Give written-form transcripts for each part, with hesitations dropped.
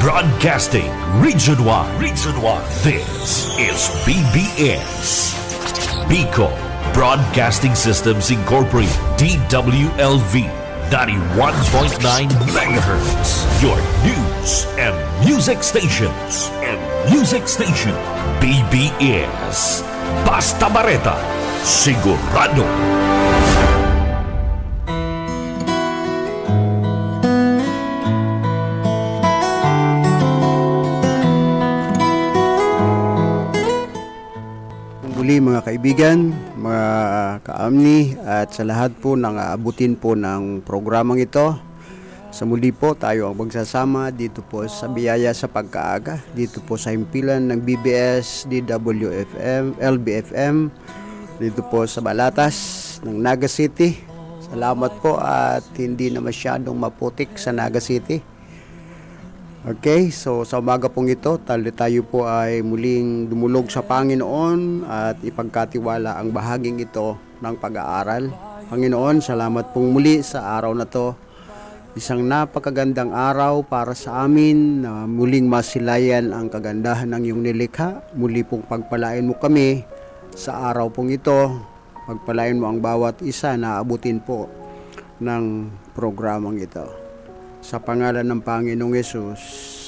Broadcasting region-wide. This is BBS. Bicol Broadcasting Systems Incorporated. DWLV 91.9 MHz. Your news and music stations. BBS. Basta Bareta. Sigurado. Muli mga kaibigan, mga kaamni at sa lahat po ng aabutin po ng programang ito. Sa muli po tayo ang magsasama dito po sa biyaya sa pagkaaga, dito po sa himpilan ng BBS, DWFM, LBFM, dito po sa Balatas ng Naga City. Salamat po at hindi na masyadong maputik sa Naga City. Okay, so sa umaga pong ito, tayo po ay muling dumulog sa Panginoon at ipagkatiwala ang bahaging ito ng pag-aaral. Panginoon, salamat pong muli sa araw na to. Isang napakagandang araw para sa amin na muling masilayan ang kagandahan ng iyong nilikha. Muli pong pagpalain mo kami sa araw pong ito. Pagpalain mo ang bawat isa na abutin po ng programang ito. Sa pangalan ng Panginoong Yesus.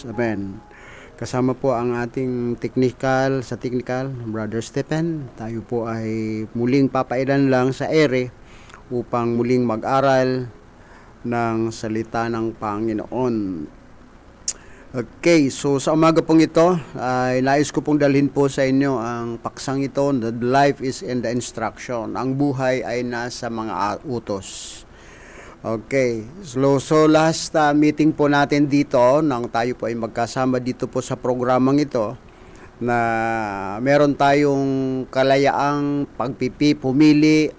Amen. Kasama po ang ating technical, Brother Stephen. Tayo po ay muling papailan lang sa ere upang muling mag-aral ng salita ng Panginoon. Okay, so sa umaga pong ito, ay nais ko pong dalhin po sa inyo ang paksang ito, that life is in the instruction. Ang buhay ay nasa mga utos. Okay, so last meeting po natin dito, nang tayo po ay magkasama dito po sa programang ito, na meron tayong kalayaang pumili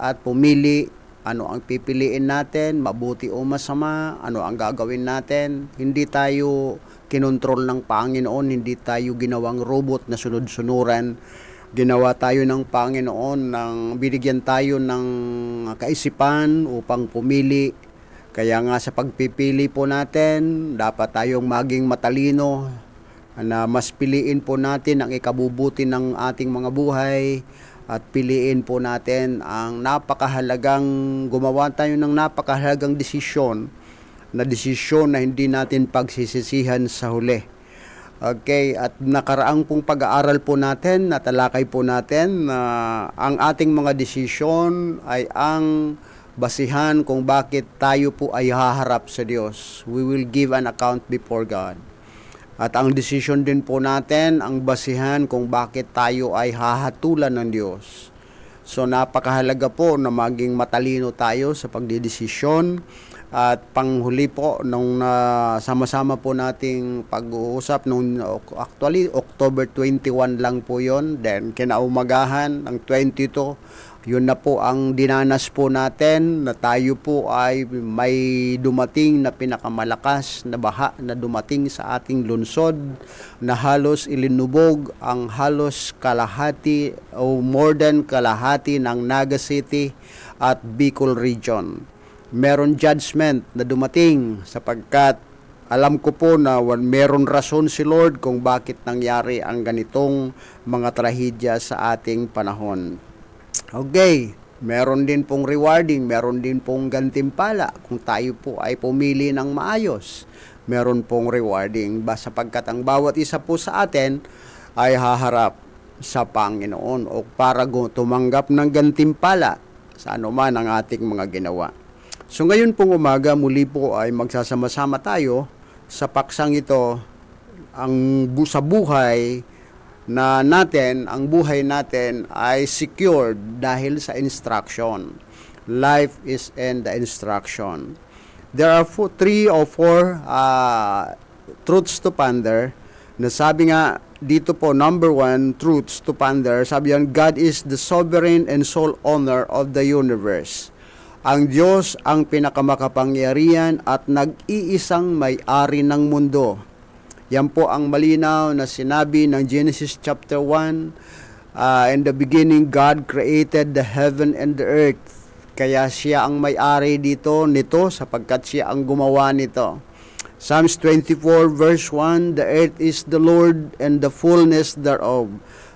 ano ang pipiliin natin, mabuti o masama, ano ang gagawin natin. Hindi tayo kinontrol ng Panginoon, hindi tayo ginawang robot na sunod-sunuran. Ginawa tayo ng Panginoon, binigyan tayo ng kaisipan upang pumili. Kaya nga sa pagpipili po natin, dapat tayong maging matalino na mas piliin po natin ang ikabubuti ng ating mga buhay at piliin po natin ang gumawa tayo ng napakahalagang desisyon na hindi natin pagsisisihan sa huli. Okay, at nakaraang pong pag-aaral po natin, natalakay po natin na ang ating mga desisyon ay ang basihan kung bakit tayo po ay haharap sa Diyos. We will give an account before God. At ang decision din po natin, ang basihan kung bakit tayo ay hahatulan ng Diyos. So napakahalaga po na maging matalino tayo sa pagdidesisyon. At panghuli po, nung sama-sama po nating pag-uusap, actually October 21 lang po yon. Then kinaumagahan ng 22, yun na po ang dinanas po natin na tayo po ay may dumating na pinakamalakas na baha na dumating sa ating lungsod na halos ilinubog ang halos kalahati o more than kalahati ng Naga City at Bicol Region. Meron judgment na dumating sapagkat alam ko po na meron rason si Lord kung bakit nangyari ang ganitong mga trahedya sa ating panahon. Okay, meron din pong rewarding, meron din pong gantimpala kung tayo po ay pumili ng maayos. Meron pong rewarding sapagkat ang bawat isa po sa atin ay haharap sa Panginoon o para tumanggap ng gantimpala sa anuman ang ating mga ginawa. So ngayon pong umaga muli po ay magsasama-sama tayo sa paksang ito sa buhay na ang buhay natin ay secured dahil sa instruction. Life is in the instruction. There are 3 or 4 truths to ponder. Na sabi nga dito po, number 1, truths to ponder. Sabi yan, God is the sovereign and sole owner of the universe. Ang Diyos ang pinakamakapangyarihan at nag-iisang may-ari ng mundo. Yan po ang malinaw na sinabi ng Genesis chapter 1. In the beginning, God created the heaven and the earth. Kaya siya ang may-ari nito sapagkat siya ang gumawa nito. Psalms 24 verse 1, the earth is the Lord and the fullness thereof.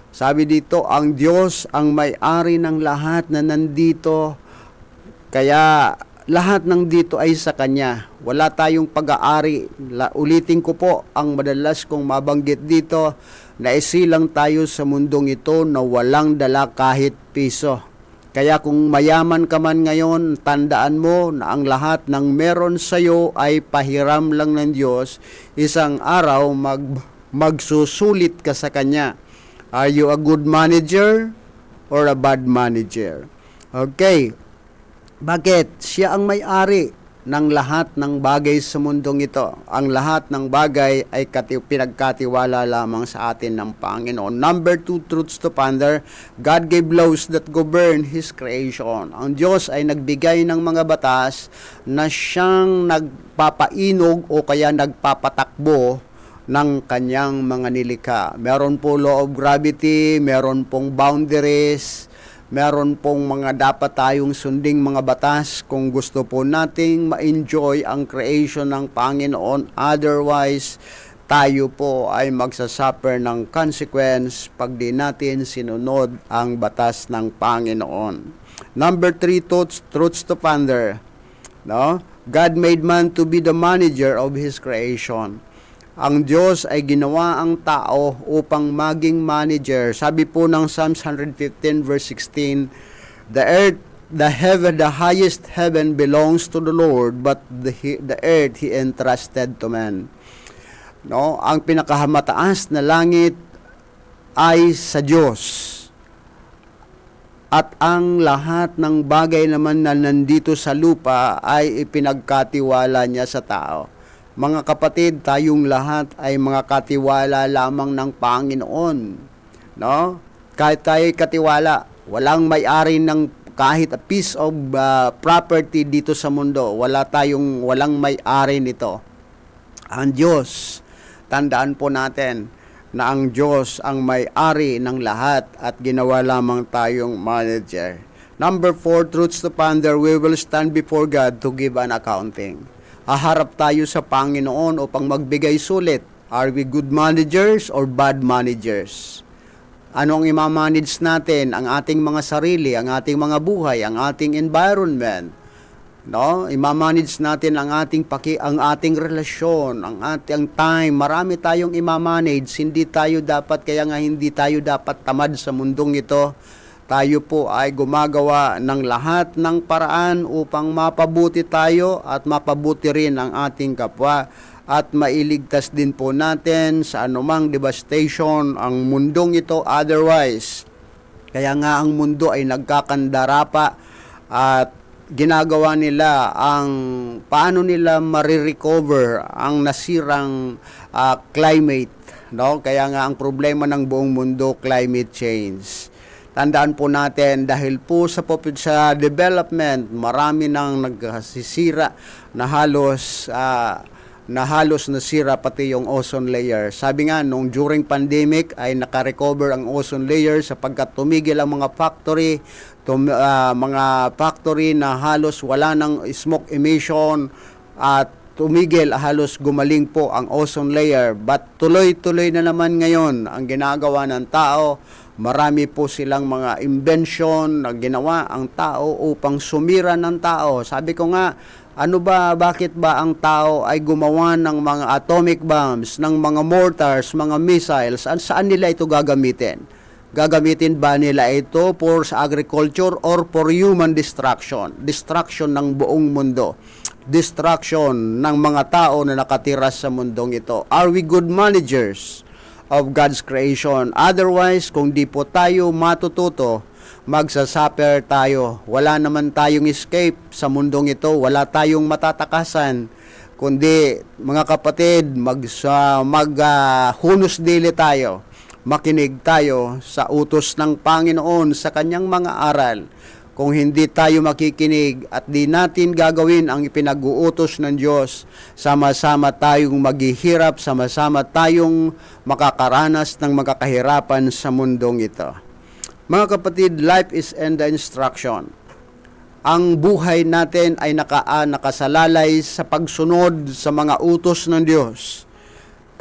Sabi dito, ang Diyos ang may-ari ng lahat na nandito, kaya lahat ng dito ay sa Kanya. Wala tayong pag-aari. Ulitin ko po, ang madalas kong mabanggit dito, na isilang tayo sa mundong ito na walang dala kahit piso. Kaya kung mayaman ka man ngayon, tandaan mo na ang lahat ng meron sa iyo ay pahiram lang ng Diyos. Isang araw magsusulit ka sa Kanya. Are you a good manager or a bad manager? Okay. Bakit? Siya ang may-ari ng lahat ng bagay sa mundong ito. Ang lahat ng bagay ay pinagkatiwala lamang sa atin ng Panginoon. Number 2, truths to ponder. God gave laws that govern His creation. Ang Diyos ay nagbigay ng mga batas na siyang nagpapainog o kaya nagpapatakbo ng kanyang mga nilikha. Meron po law of gravity, meron pong boundaries, meron pong mga dapat tayong sunding mga batas kung gusto po nating ma-enjoy ang creation ng Panginoon. Otherwise, tayo po ay magsasuffer ng consequence pag di natin sinunod ang batas ng Panginoon. Number 3, truths to ponder. No? God made man to be the manager of His creation. Ang Diyos ay ginawa ang tao upang maging manager. Sabi po ng Psalms 115 verse 16, the highest heaven belongs to the Lord, but the earth He entrusted to man. No, ang pinakamataas na langit ay sa Diyos. At ang lahat ng bagay naman na nandito sa lupa ay ipinagkatiwala niya sa tao. Mga kapatid, tayong lahat ay mga katiwala lamang ng Panginoon. No? Kahit tayo katiwala, walang may-ari ng kahit a piece of property dito sa mundo. Walang may-ari nito. Ang Diyos, tandaan po natin na ang Diyos ang may-ari ng lahat at ginawa lamang tayong manager. Number 4, truths to ponder. We will stand before God to give an accounting. Haharap tayo sa Panginoon upang magbigay sulit. Are we good managers or bad managers? Ano ang imamanage natin? Ang ating mga sarili, ang ating mga buhay, ang ating environment. No? Imamanage natin ang ating relasyon, ang ating time. Marami tayong imamanage. Hindi tayo dapat tamad sa mundong ito. Tayo po ay gumagawa ng lahat ng paraan upang mapabuti tayo at mapabuti rin ang ating kapwa at mailigtas din po natin sa anumang devastation ang mundong ito otherwise. Kaya nga ang mundo ay nagkakandara pa at ginagawa nila ang paano nila marirecover ang nasirang climate. No? Kaya nga ang problema ng buong mundo, climate change. Tandaan po natin, dahil po sa development, marami nang nagsisira na halos nasira pati yung ozone layer. Sabi nga, nung during pandemic ay nakarecover ang ozone layer sapagkat tumigil ang mga factory na halos wala ng smoke emission at tumigil, halos gumaling po ang ozone layer. But tuloy-tuloy na naman ngayon ang ginagawa ng tao. Marami po silang mga invention na ginawa ang tao upang sumira ng tao. Sabi ko nga, bakit ba ang tao ay gumawa ng mga atomic bombs, ng mga mortars, mga missiles? Saan nila ito gagamitin? Gagamitin ba nila ito for sa agriculture or for human destruction? Destruction ng buong mundo. Destruction ng mga tao na nakatira sa mundong ito. Are we good managers of God's creation? Otherwise, kung di po tayo matututo, magsasuffer tayo. Wala naman tayong escape sa mundong ito. Wala tayong matatakasan. Kundi, mga kapatid, hunos dili tayo. Makinig tayo sa utos ng Panginoon sa kanyang mga aral. Kung hindi tayo makikinig at di natin gagawin ang ipinag-uutos ng Diyos, sama-sama tayong maghihirap, sama-sama tayong makakaranas ng makakahirapan sa mundong ito. Mga kapatid, life is in the instruction. ang buhay natin ay nakasalalay sa pagsunod sa mga utos ng Diyos.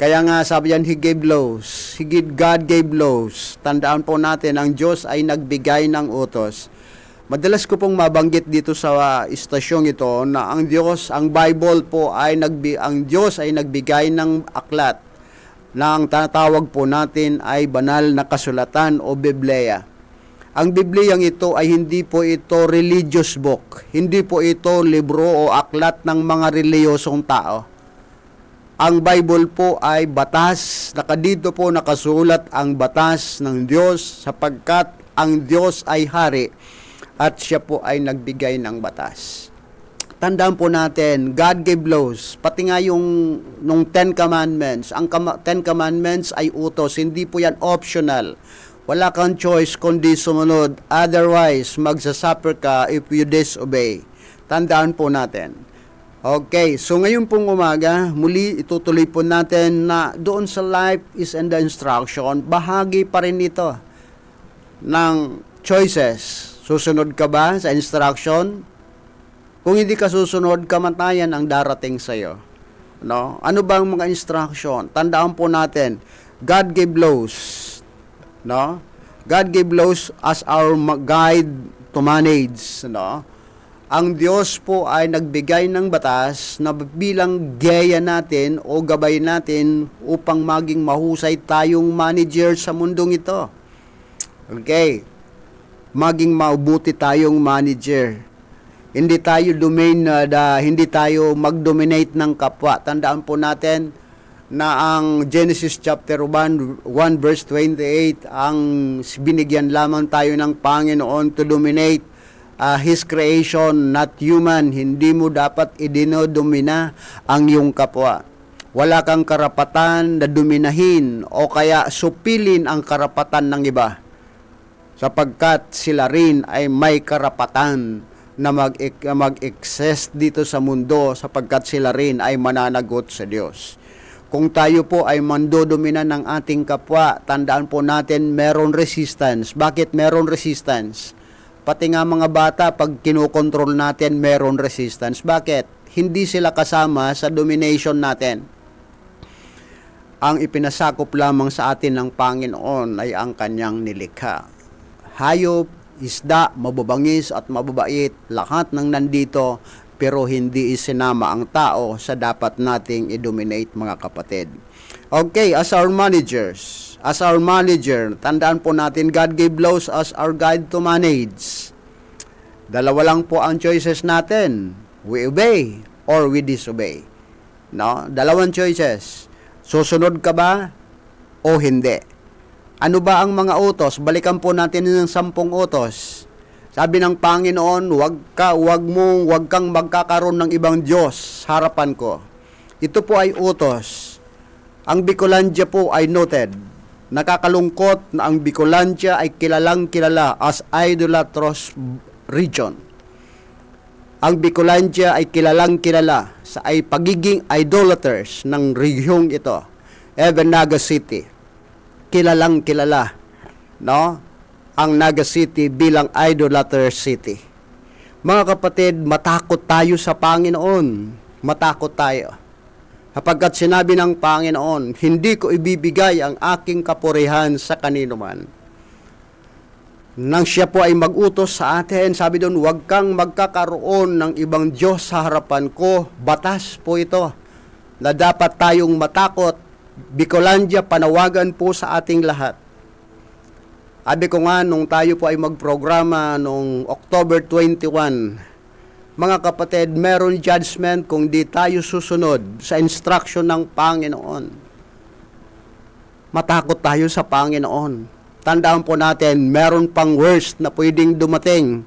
Kaya nga sabi yan, God gave laws. Tandaan po natin, ang Diyos ay nagbigay ng utos. Madalas ko pong mabanggit dito sa istasyong ito na ang Bible po ang Diyos ay nagbigay ng aklat na ang tatawag po natin ay banal na kasulatan o Biblia. Ang Bibliyang ito ay hindi po ito religious book. Hindi po ito libro o aklat ng mga reliyosong tao. Ang Bible po ay batas. Dito po nakasulat ang batas ng Diyos sapagkat ang Diyos ay hari at siya po ay nagbigay ng batas. Tandaan po natin, God gave laws. Pati nga nung Ten Commandments. Ang Ten Commandments ay utos. Hindi po yan optional. Wala kang choice kundi sumunod. Otherwise, magsasuffer ka if you disobey. Tandaan po natin. Okay, so ngayon pong umaga, muli itutuloy po natin na doon sa life is in the instruction, bahagi pa rin ito ng choices. Susunod ka ba sa instruction? Kung hindi ka susunod, kamatayan ang darating sa iyo. No? Ano ba ang mga instruction? Tandaan po natin, God gave laws. No? God gave laws as our guide to manage. No? Ang Diyos po ay nagbigay ng batas na bilang gaya natin o gabay natin upang maging mahusay tayong manager sa mundong ito. Okay. Maging mabuti tayong manager. Hindi tayo hindi tayo mag-dominate ng kapwa. Tandaan po natin na ang Genesis chapter 1 verse 28, ang binigyan lamang tayo ng Panginoon to dominate His creation, not human. Hindi mo dapat idinodomina ang iyong kapwa. Wala kang karapatan na dominahin o kaya supilin ang karapatan ng iba. Sapagkat sila rin ay may karapatan na mag-exist dito sa mundo sapagkat sila rin ay mananagot sa Diyos. Kung tayo po ay mandodomina ng ating kapwa, tandaan po natin meron resistance. Bakit meron resistance? Pati nga mga bata, pag kinokontrol natin, meron resistance. Bakit? Hindi sila kasama sa domination natin. Ang ipinasakop lamang sa atin ng Panginoon ay ang kanyang nilikha. Hayop, isda, mababangis at mababait, lahat ng nandito, pero hindi isinama ang tao sa dapat nating i-dominate, mga kapatid. Okay, as our manager, tandaan po natin, God gave laws as our guide to manage. Dalawa lang po ang choices natin. We obey or we disobey. No? Dalawang choices. Susunod ka ba o hindi? Ano ba ang mga utos? Balikan po natin ng 10 utos. Sabi ng Panginoon, wag kang magkakaroon ng ibang Diyos sa harapan ko. Ito po ay utos. Ang Bicolandia po ay noted. Nakakalungkot na ang Bicolandia ay kilalang kilala as idolatrous region. Ang Bicolandia ay kilalang kilala sa pagiging idolaters ng rehiyong ito. Even Naga City, kilalang kilala, no? Ang Naga City bilang idolater city. Mga kapatid, matakot tayo sa Panginoon. Matakot tayo. Kapagkat sinabi ng Panginoon, hindi ko ibibigay ang aking kapurihan sa kanino man. Nang siya po ay mag-utos sa atin, sabi doon, huwag kang magkakaroon ng ibang Diyos sa harapan ko. Batas po ito na dapat tayong matakot. Bicolandia, panawagan po sa ating lahat. Sabi ko nga, nung tayo po ay magprograma noong October 21, mga kapatid, meron judgment kung di tayo susunod sa instruction ng Panginoon. Matakot tayo sa Panginoon. Tandaan po natin, meron pang worst na pwedeng dumating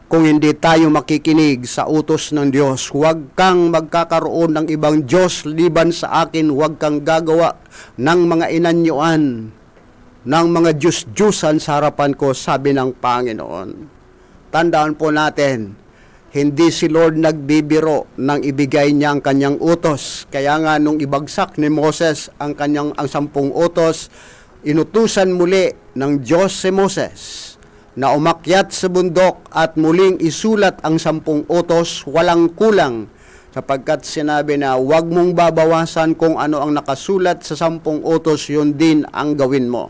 kung hindi tayo makikinig sa utos ng Diyos. Huwag kang magkakaroon ng ibang Diyos liban sa akin. Huwag kang gagawa ng mga inanyuan, ng mga Diyos-Diyusan sa harapan ko, sabi ng Panginoon. Tandaan po natin, hindi si Lord nagbibiro nang ibigay niya ang kanyang utos. Kaya nga nung ibagsak ni Moses ang 10 utos, inutusan muli ng Diyos si Moses na umakyat sa bundok at muling isulat ang 10 utos, walang kulang, sapagkat sinabi na huwag mong babawasan kung ano ang nakasulat sa 10 utos, yun din ang gawin mo.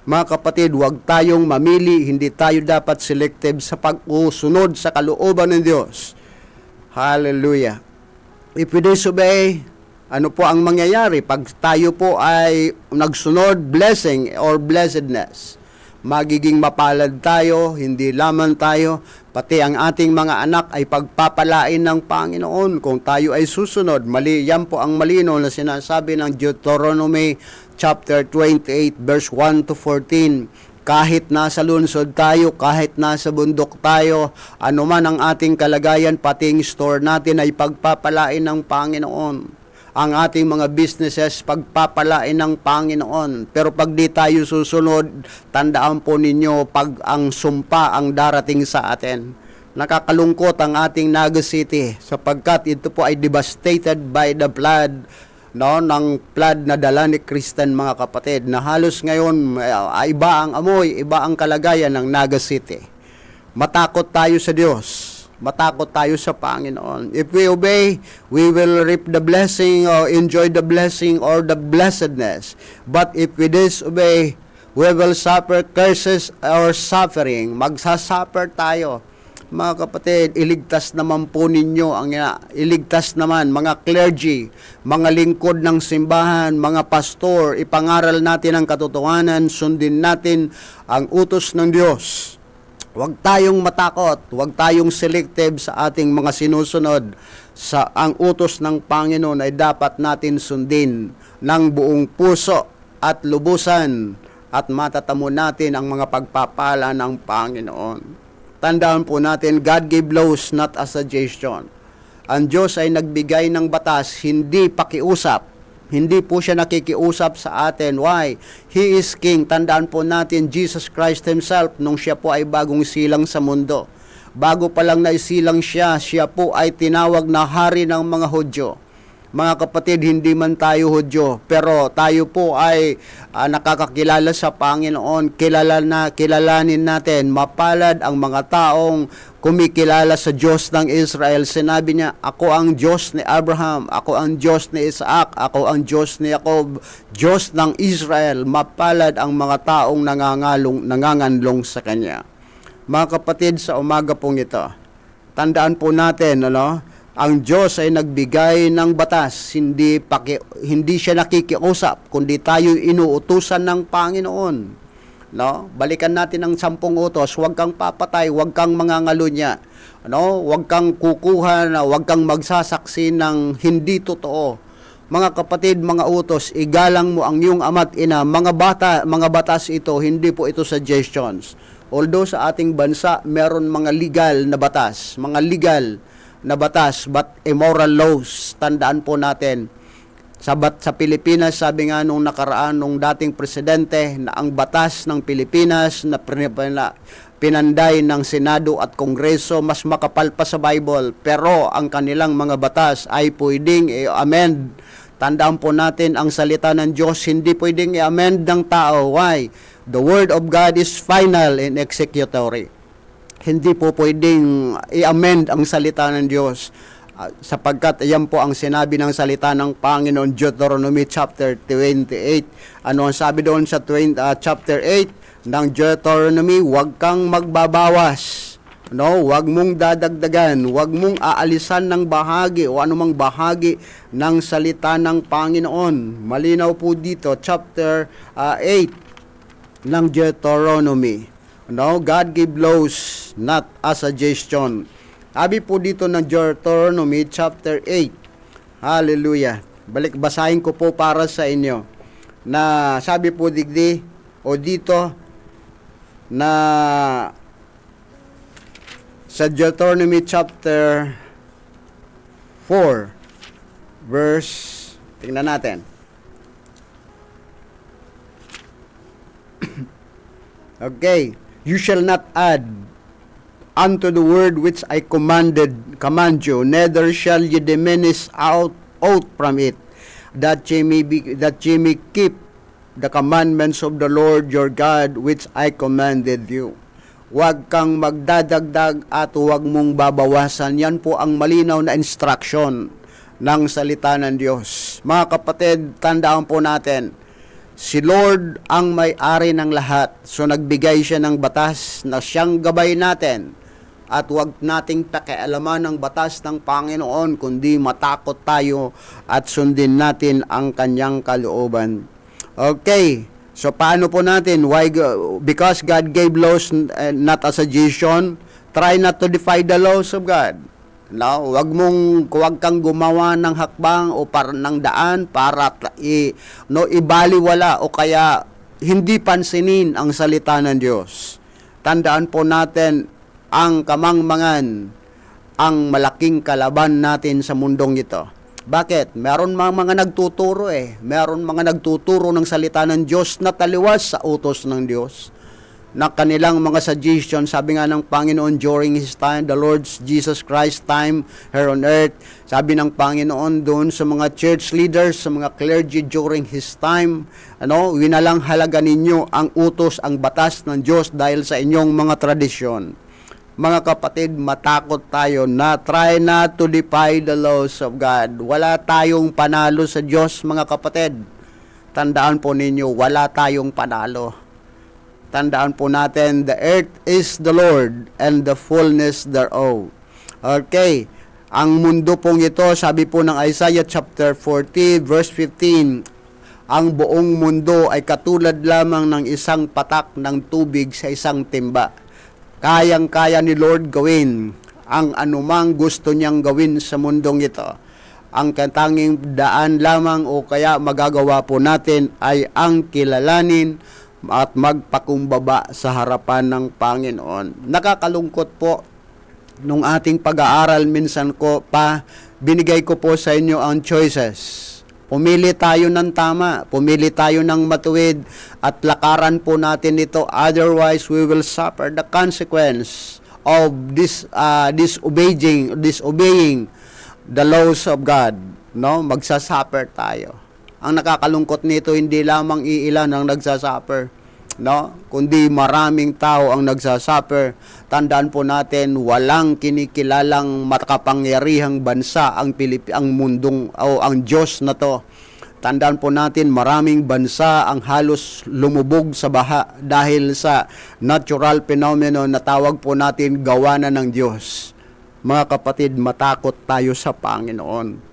Mga kapatid, huwag tayong mamili, hindi tayo dapat selective sa pag-usunod sa kalooban ng Diyos. Hallelujah. If we disobey, ano po ang mangyayari? Pag tayo po ay nagsunod, blessing or blessedness. Magiging mapalad tayo, hindi lamang tayo, pati ang ating mga anak ay pagpapalain ng Panginoon kung tayo ay susunod. Yan po ang malinaw na sinasabi ng Deuteronomy chapter 28 verse 1 to 14. Kahit nasa lungsod tayo, kahit nasa bundok tayo, anuman ang ating kalagayan, pati ang store natin ay pagpapalain ng Panginoon. Ang ating mga businesses pagpapalain ng Panginoon. Pero pag di tayo susunod, tandaan po ninyo, pag ang sumpa ang darating sa atin. Nakakalungkot ang ating Naga City sapagkat ito po ay devastated by the flood, ng flood na dala ni Kristen, mga kapatid, na halos ngayon iba ang amoy, iba ang kalagayan ng Naga City. Matakot tayo sa Diyos. Matakot tayo sa Panginoon. If we obey, we will reap the blessing or enjoy the blessing or the blessedness. But if we disobey, we will suffer curses or suffering. Magsasuffer tayo. Mga kapatid, iligtas naman po ninyo, iligtas naman mga clergy, mga lingkod ng simbahan, mga pastor, ipangaral natin ang katotohanan, sundin natin ang utos ng Diyos. Huwag tayong matakot, huwag tayong selective sa ating mga sinusunod. Ang utos ng Panginoon ay dapat natin sundin ng buong puso at lubusan at matatamo natin ang mga pagpapala ng Panginoon. Tandaan po natin, God gave laws not a suggestion. Ang Diyos ay nagbigay ng batas, hindi pakiusap. Hindi po siya nakikiusap sa atin. Why? He is King. Tandaan po natin, Jesus Christ Himself, nung siya po ay bagong silang sa mundo. Bago pa lang naisilang siya, siya po ay tinawag na hari ng mga Hudyo. Mga kapatid, hindi man tayo Hudyo, pero tayo po ay nakakakilala sa Panginoon. Kilalanin natin, mapalad ang mga taong kumikilala sa Diyos ng Israel. Sinabi niya, ako ang Diyos ni Abraham, ako ang Diyos ni Isaac, ako ang Diyos ni Jacob, Diyos ng Israel. Mapalad ang mga taong nanganganlong sa Kanya. Mga kapatid, sa umaga pong ito, tandaan po natin, ang Diyos ay nagbigay ng batas, hindi siya nakikiusap, kundi tayo inuutusan ng Panginoon. Balikan natin ang 10 utos, huwag kang papatay, huwag kang mangangalunya, huwag kang kukuha, huwag kang magsasaksi ng hindi totoo. Mga kapatid, mga utos, igalang mo ang iyong ama't ina. Mga batas ito, hindi po ito suggestions. Although sa ating bansa, meron mga legal na batas, but immoral laws. Tandaan po natin, sa Pilipinas, sabi nga nung nakaraan nung dating presidente, na ang batas ng Pilipinas na pinanday ng Senado at Kongreso mas makapal pa sa Bible, pero ang kanilang mga batas ay pwedeng i-amend. Tandaan po natin, ang salita ng Diyos hindi pwedeng i-amend ng tao. Why? The Word of God is final and executory. Hindi po pwedeng i-amend ang salita ng Diyos, sapagkat ayan po ang sinabi ng salita ng Panginoon, Deuteronomy chapter 28. Ano ang sabi doon sa chapter 8 ng Deuteronomy? Huwag kang magbabawas. Huwag mong dadagdagan, huwag mong aalisan ng bahagi o anumang bahagi ng salita ng Panginoon. Malinaw po dito, chapter 8 ng Deuteronomy. God gave laws, not a suggestion. Sabi po dito ng Deuteronomy chapter 8. Hallelujah. Basahin ko po para sa inyo. Na sabi po dito na sa Deuteronomy chapter 4 verse, tingnan natin. Okay. You shall not add unto the word which I command you, neither shall ye diminish out from it, that ye may keep the commandments of the Lord your God which I commanded you. Huwag kang magdadagdag at huwag mong babawasan. Yan po ang malinaw na instruction ng salita ng Diyos. Mga kapatid, tandaan po natin, si Lord ang may-ari ng lahat. So nagbigay siya ng batas na siyang gabay natin. At huwag nating pakialaman ng batas ng Panginoon, kundi matakot tayo at sundin natin ang kanyang kalooban. Okay, so paano po natin? Why? Because God gave laws not a suggestion. Try not to defy the laws of God. No, huwag kang gumawa ng hakbang o ng daan para ibaliwala o kaya hindi pansinin ang salita ng Diyos. Tandaan po natin, ang kamangmangan ang malaking kalaban natin sa mundong ito. Bakit? Meron mga nagtuturo Meron mga nagtuturo ng salita ng Diyos na taliwas sa utos ng Diyos. Na kanilang mga suggestion, sabi nga ng Panginoon during His time, the Lord Jesus Christ time here on earth, sabi ng Panginoon doon sa mga church leaders, sa mga clergy during His time, winalang halaga ninyo ang utos, ang batas ng Diyos dahil sa inyong mga tradisyon. Mga kapatid, matakot tayo na try not to defy the laws of God. Wala tayong panalo sa Diyos, mga kapatid. Tandaan po ninyo, wala tayong panalo. Tandaan po natin, the earth is the Lord and the fullness thereof. Okay, ang mundo pong ito, sabi po ng Isaiah chapter 40, verse 15, ang buong mundo ay katulad lamang ng isang patak ng tubig sa isang timba. Kayang-kaya ni Lord gawin ang anumang gusto niyang gawin sa mundong ito. Ang katanging daan lamang o kaya magagawa po natin ay ang kilalanin at magpakumbaba sa harapan ng Panginoon. Nakakalungkot po, nung ating pag-aaral minsan binigay ko po sa inyo ang choices. Pumili tayo ng tama, pumili tayo ng matuwid, at lakaran po natin ito. Otherwise, we will suffer the consequence of disobeying the laws of God. No, magsasuffer tayo. Ang nakakalungkot nito, hindi lamang iilan ang nagsasuffer, kundi maraming tao ang nagsasuffer. Tandaan po natin, walang kinikilalang makapangyarihang bansa ang mundong o ang Diyos na to. Tandaan po natin, maraming bansa ang halos lumubog sa baha dahil sa natural phenomenon na tawag po natin gawa na ng Diyos. Mga kapatid, matakot tayo sa Panginoon.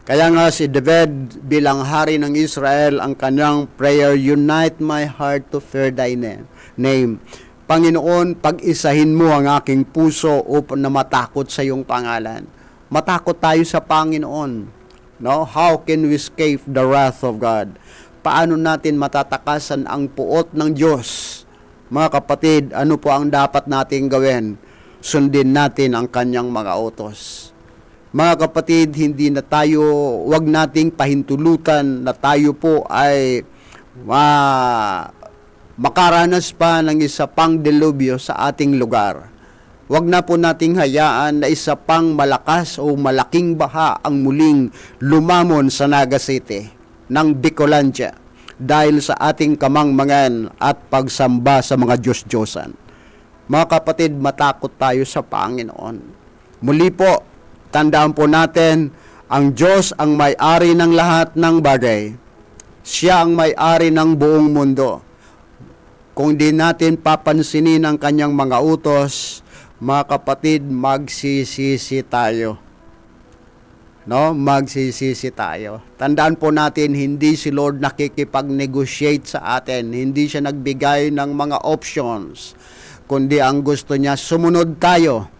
Kaya nga si David bilang hari ng Israel, ang kanyang prayer, unite my heart to fear thy name. Panginoon, pag-isahin mo ang aking puso upang na matakot sa iyong pangalan. Matakot tayo sa Panginoon. No? How can we escape the wrath of God? Paano natin matatakasan ang puot ng Diyos? Mga kapatid, ano po ang dapat nating gawin? Sundin natin ang kanyang mga utos. Mga kapatid, wag nating pahintulutan na tayo po ay makaranas pa ng isa pang delubyo sa ating lugar. Wag na po nating hayaan na isa pang malakas o malaking baha ang muling lumamon sa Naga City ng Bicolandia dahil sa ating kamangmangan at pagsamba sa mga Diyos-Diyosan. Mga kapatid, matakot tayo sa Panginoon. Muli po, tandaan po natin, ang Diyos ang may-ari ng lahat ng bagay. Siya ang may-ari ng buong mundo. Kung di natin papansinin ang kanyang mga utos, mga kapatid, magsisisi tayo. Magsisisi tayo. Tandaan po natin, hindi si Lord nakikipag-negotiate sa atin. Hindi siya nagbigay ng mga options. Kundi ang gusto niya, sumunod tayo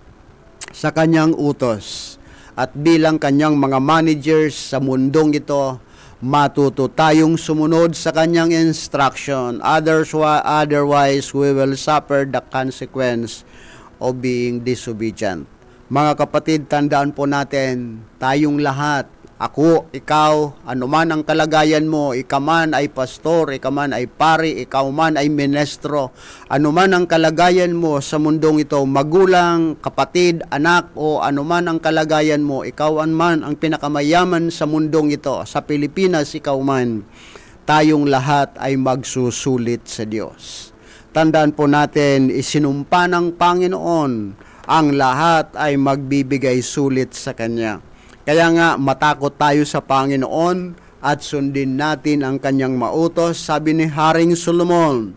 sa kanyang utos. At bilang kanyang mga managers sa mundong ito, matuto tayong sumunod sa kanyang instruction. Otherwise, we will suffer the consequence of being disobedient. Mga kapatid, tandaan po natin, tayong lahat, ako, ikaw, anuman ang kalagayan mo, ikaw man ay pastor, ikaw man ay pari, ikaw man ay ministro, anuman ang kalagayan mo sa mundong ito, magulang, kapatid, anak, o anuman ang kalagayan mo, ikaw man ang pinakamayaman sa mundong ito, sa Pilipinas, ikaw man, tayong lahat ay magsusulit sa Diyos. Tandaan po natin, isinumpa ng Panginoon, ang lahat ay magbibigay sulit sa Kanya. Kaya nga, matakot tayo sa Panginoon at sundin natin ang Kanyang mautos. Sabi ni Haring Solomon,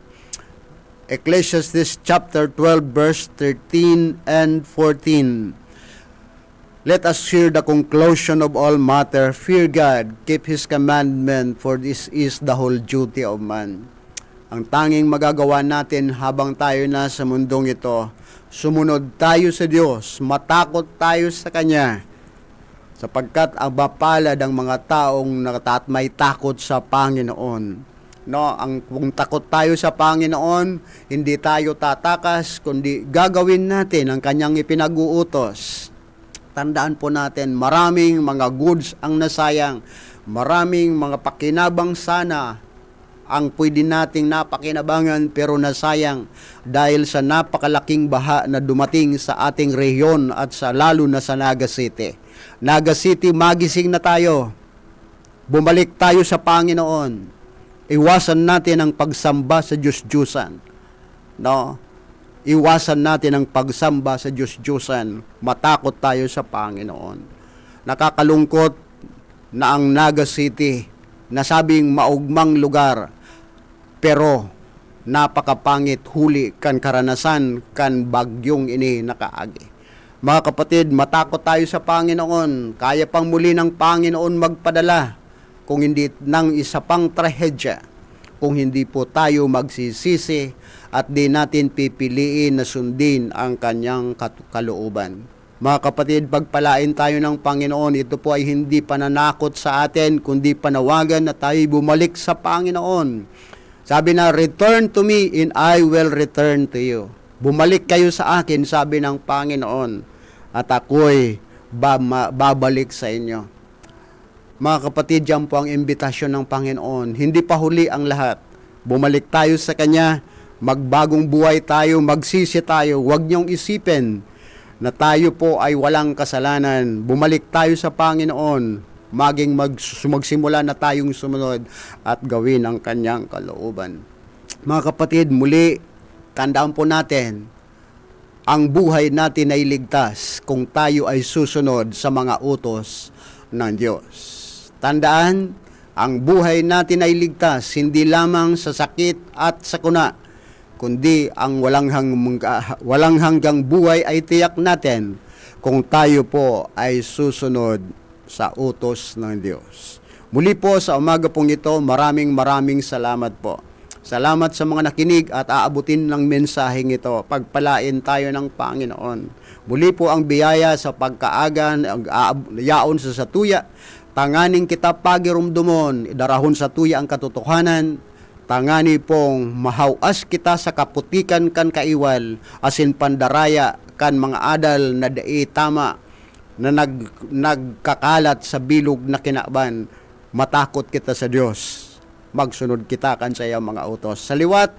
Ecclesiastes chapter 12 verse 13 and 14. Let us hear the conclusion of all matter. Fear God, keep His commandment, for this is the whole duty of man. Ang tanging magagawa natin habang tayo na sa mundong ito, sumunod tayo sa Diyos, matakot tayo sa Kanya, sapagkat ang mapalad ang mga taong may takot sa Panginoon. No, kung takot tayo sa Panginoon, hindi tayo tatakas, kundi gagawin natin ang Kanyang ipinag-uutos. Tandaan po natin, maraming mga goods ang nasayang, maraming mga pakinabang sana ang pwede nating napakinabangan pero nasayang dahil sa napakalaking baha na dumating sa ating rehiyon at lalo na sa Naga City. Naga City, magising na tayo. Bumalik tayo sa Panginoon. Iwasan natin ang pagsamba sa Diyos-Diyusan. No? Iwasan natin ang pagsamba sa Diyos-Diyusan. Matakot tayo sa Panginoon. Nakakalungkot na ang Naga City, nasabing maugmang lugar, pero napakapangit huli kan karanasan kan bagyong ini nakaagi. Mga kapatid, matakot tayo sa Panginoon. Kaya pang muli ng Panginoon magpadala kung hindi ng isa pang trahedya, kung hindi po tayo magsisisi at di natin pipiliin na sundin ang Kanyang kalooban. Mga kapatid, pagpalain tayo ng Panginoon. Ito po ay hindi pananakot sa atin, kundi panawagan na tayo bumalik sa Panginoon. Sabi na, return to me and I will return to you. Bumalik kayo sa akin, sabi ng Panginoon, at ako'y babalik sa inyo. Mga kapatid, yan po ang imbitasyon ng Panginoon. Hindi pa huli ang lahat. Bumalik tayo sa Kanya, magbagong buhay tayo, magsisi tayo. Huwag niyong isipin na tayo po ay walang kasalanan. Bumalik tayo sa Panginoon, magsimula na tayong sumunod at gawin ang Kanyang kalooban. Mga kapatid, muli, tandaan po natin, ang buhay natin ay ligtas kung tayo ay susunod sa mga utos ng Diyos. Tandaan, ang buhay natin ay ligtas, hindi lamang sa sakit at sakuna, kundi ang walang hanggang buhay ay tiyak natin kung tayo po ay susunod sa utos ng Diyos. Muli po sa umaga pong ito, maraming salamat po. Salamat sa mga nakinig at aabutin ng mensaheng ito. Pagpalain tayo ng Panginoon. Muli po ang biyaya sa pagkaaga, yaon sa satuya. Tanganing kita pagirumdumon, idarahon sa tuya ang katotohanan. Tangani pong mahawas kita sa kaputikan kan kaiwal, asin pandaraya kan mga adal na dai tama, na nagkakalat sa bilog na kinaban. Matakot kita sa Diyos. Magsunod kita kan sa iyang mga utos. Sa liwat,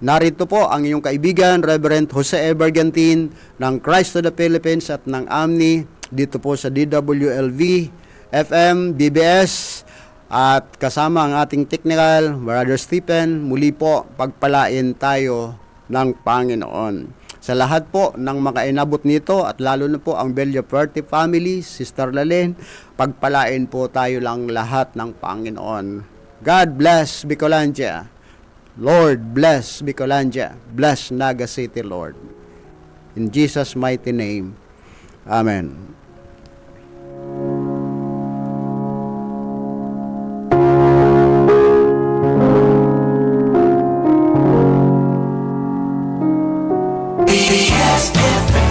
narito po ang iyong kaibigan, Reverend Jose E. Bergantin ng Christ to the Philippines at ng AMNI, dito po sa DWLV, FM, BBS, at kasama ang ating technical, Brother Stephen. Muli po, pagpalain tayo ng Panginoon. Sa lahat po ng mga inabot nito at lalo na po ang Villafuerte family, Sister Lalen, pagpalain po tayo lang lahat ng Panginoon. God bless Bicolandia. Lord bless Bicolandia. Bless Naga City, Lord. In Jesus' mighty name. Amen. BBS FM.